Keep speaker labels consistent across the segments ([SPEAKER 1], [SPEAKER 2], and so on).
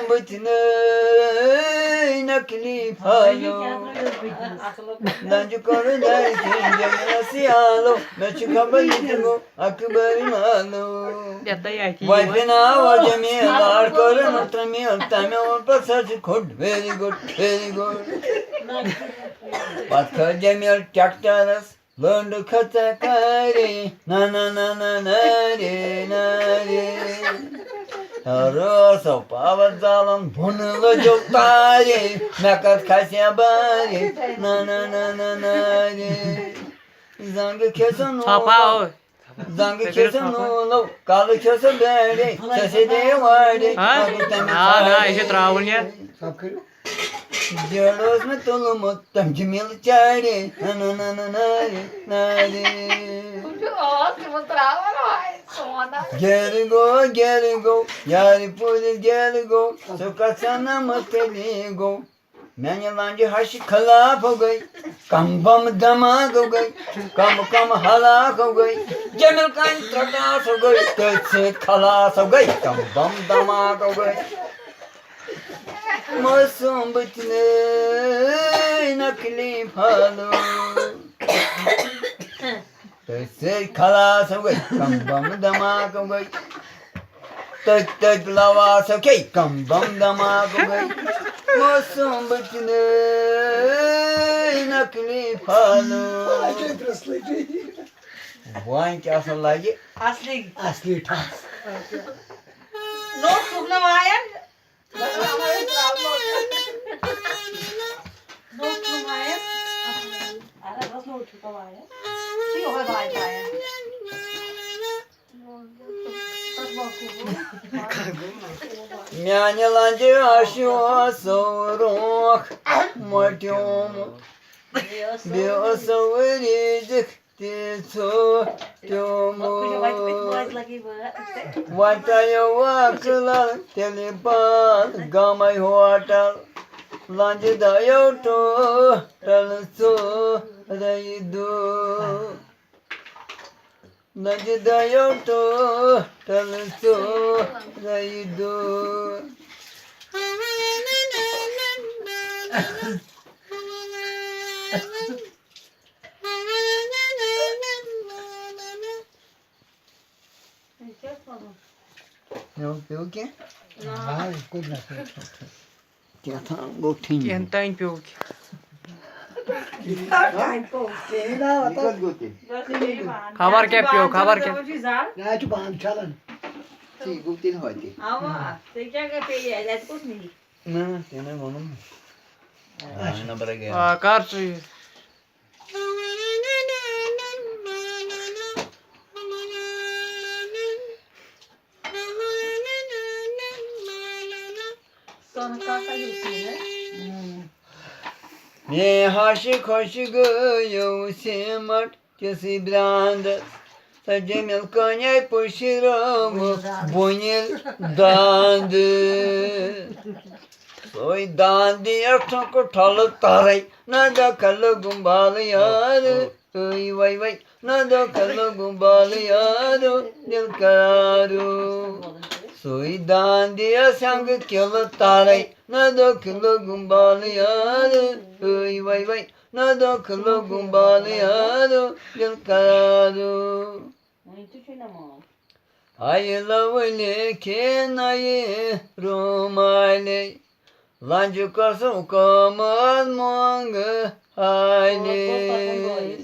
[SPEAKER 1] bütünü nakli falo. Nancu koru derken cemile siyalo. Meçhu kabul yitimu akbari malo. Vay fena var cemiler korun otamil tame orta saçı kod. Very good, very good. What could Jamil Chaktaras learn to cut the kari? Na na na na na re na re. Rosa pavazalam bunula joktari. Mekat kasya bari. Na na na na na re. Zangı kesan oğlu. Zangı kesan oğlu. Kalı kesan beri. Sesi de vardı.
[SPEAKER 2] Ha, işe travul ya.
[SPEAKER 1] Jealous में तुम मुत्तम जमील चारे ना ना ना ना ना रे get go yari pudi get go sukasana mateli go मैंने लांजी हर्ष खलाफ हो गई कम बम धमाक हो गई कम कम हलाक हो गई जमिल का त्रटास हो गई कैसे खलास हो गई कम बम धमाक हो गई Masum bütüne nakli falo. Tese kalas ho gayi, kambam damak ho gayi. Tek tek lavas ho gayi, kambam damak ho gayi. Masum bütüne nakli falo. Vay ki asıl lagi?
[SPEAKER 3] Asli tas.
[SPEAKER 4] No sukna vayan.
[SPEAKER 1] Мяне ланди ашо сорок матём биосовыридик тецо тёмо ватаю вакла телепан гамай хоатал ланди даю то талсо райду Nanti dayo to talso raido. Não, pelo quê?
[SPEAKER 3] Ai, coisa.
[SPEAKER 1] Já tá gotinho.
[SPEAKER 2] Quem tá em pior que? খাবার কে পিও খাবার কে
[SPEAKER 3] Ya şu bağım çalın.
[SPEAKER 1] Sim, gotinho hoti.
[SPEAKER 4] Ama, você quer que pegue? É de cozinha.
[SPEAKER 1] Não, tem nem mano. Ah, não para que.
[SPEAKER 2] karşı
[SPEAKER 4] Sonra kalka yutuyor.
[SPEAKER 1] Ne haşı koşu gıyo simart kesi branda. Sacemil kanyay puşiramı bunil dandı. Soy dandı yakçanko talı taray. Nada kalı gumbalı yarı. Ay vay vay. Nada kalı gumbalı yarı. Dil kararu. Soy dandı sangı kılı taray. Nada kalı gumbalı yarı. Ay vay vay. Nada kalı gumbalı yarı. Dil kararu.
[SPEAKER 4] Muito chinamon.
[SPEAKER 1] Ay lavli kenayı romali Lancu kasu kamal mangı hayli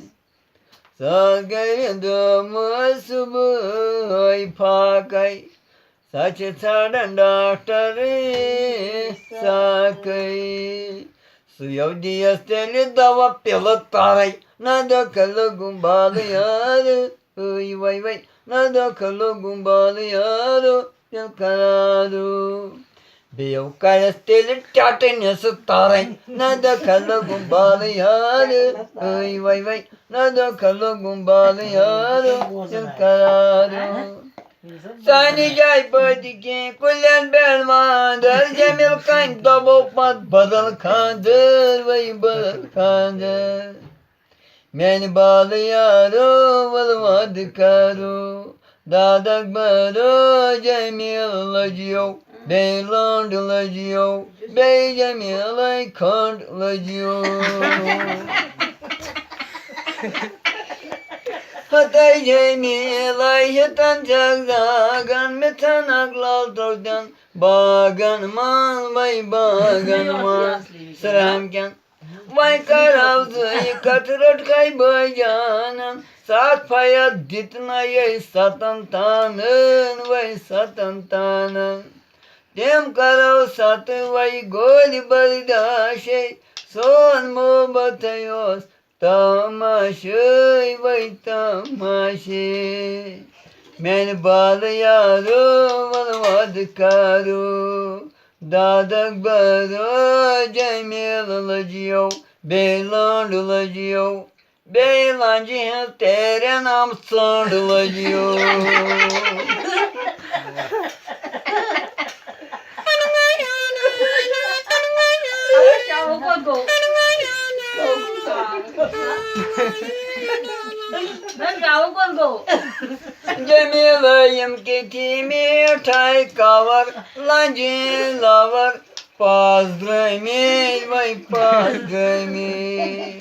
[SPEAKER 1] Salgayı dömü subuhay pakay Saçı sardan daktari sakay Suyav diyasteli dava pilat taray Nada kalı gumbalı yarı Ay vay vay Nada kalı gumbalı yarı Dil kararu Beyo karasteli çatinesi taray Nada kalı gumbalı yarı Ay vay vay Nada kalı gumbalı yarı Dil kararu Sani jay badike kulen belmandır Cemil kayn dabopmat badal kandır Vay badal kandır Meni bağlayaro valmadı karo Dadak baro cemil acıyor Beyland lacıyor, bey cemilay kand lacıyor. Hatay cemilay hitan cagdagan metan aklal tordan bagan man vay bagan man seramken vay karavzı katırot kay bayanan saat paya ditnayı satan tanın vay satan tanın dem karav satı vay gol bardaşey son mu batayos tamaşay vay tamaşay men bağlayarım almadı karu dadak baro cemil lacıyor beylan lacıyor beylancı tere nam sand lacıyor. Cemilayım ketimi tay kavar lancı lavar pazdremi vay pazdremi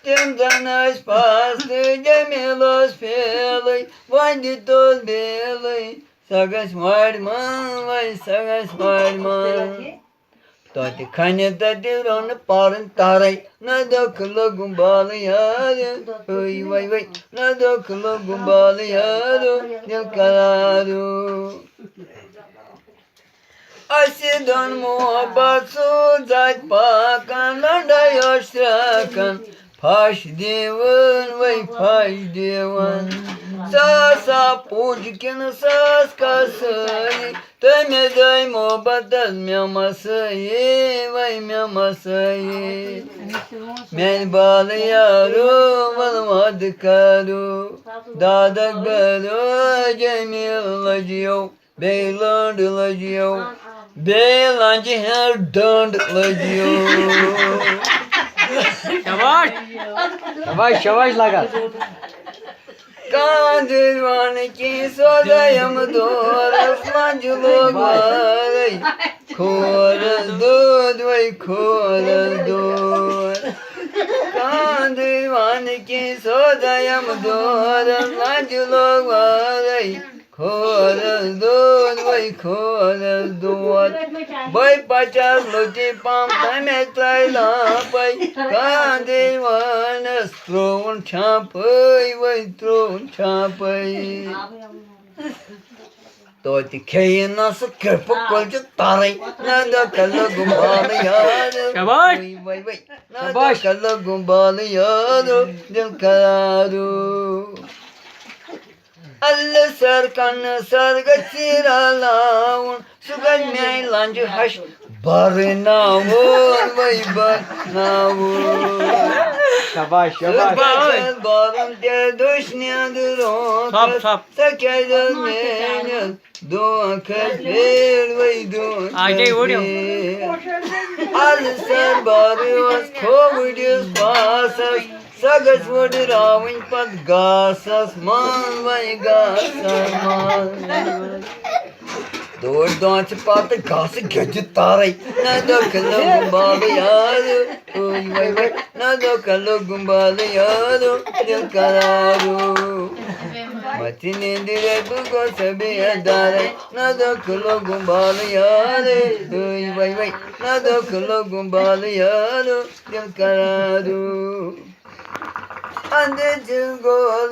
[SPEAKER 1] temdanas pastı cemilos pelay vay toz belay sagas varman vay sagas varman Tati kane tati ron parın taray na doklo gumbalı yadı oy vay vay na doklo gumbalı yadı dil kararı Asidon muhabbat suzat pakan landa yaştrakan Paş divan vay paş divan Sasa puckin sas kasayı Temedey muhabbat myamasayı vay myamasayı Men bağlayarım almadı karu Dadak belo cemil lacıyor Beyland lacıyor Beylancı her dönd lacıyor
[SPEAKER 2] Yavaş.
[SPEAKER 1] Yavaş yavaş laga Kandırvan ki sodayım doğru Osmancılık var Korul dud vay korul dud Kandırvan ki sodayım doğru Osmancılık var Korul dud vay korul dud Bay paçaz luti pam tametay lapay Kandırvan stron çapay vay stron çapay Toti keyi nasıl kırpık kolcu taray Nada kalla gumbalı yadı
[SPEAKER 2] Yavaş.
[SPEAKER 1] Vay vay Nada kalla gumbalı yadı dil kararı Allah sarkan sargat siralavun Sugat meylancı haş barınavun vay barınavun
[SPEAKER 2] Yavaş
[SPEAKER 1] Sırbaçal barın der düşnyadır o
[SPEAKER 2] Sap, sap.
[SPEAKER 1] Sakedel menyal Dua kalbir vay dua
[SPEAKER 2] Ajay, vuruyor.
[SPEAKER 1] Allah sar barıos kovudus pasas Sagas vurdur avın pat gasas man vay gasas man Doğru doğançı patı gası gecü taray Ne dokalı gumbalı yadı Oy vay vay Ne dokalı gumbalı yadı Dil kararı Matini dire bu gosabiye daray Ne dokalı gumbalı yadı Oy vay vay Ne dokalı gumbalı yadı Dil kararı Ande cil gol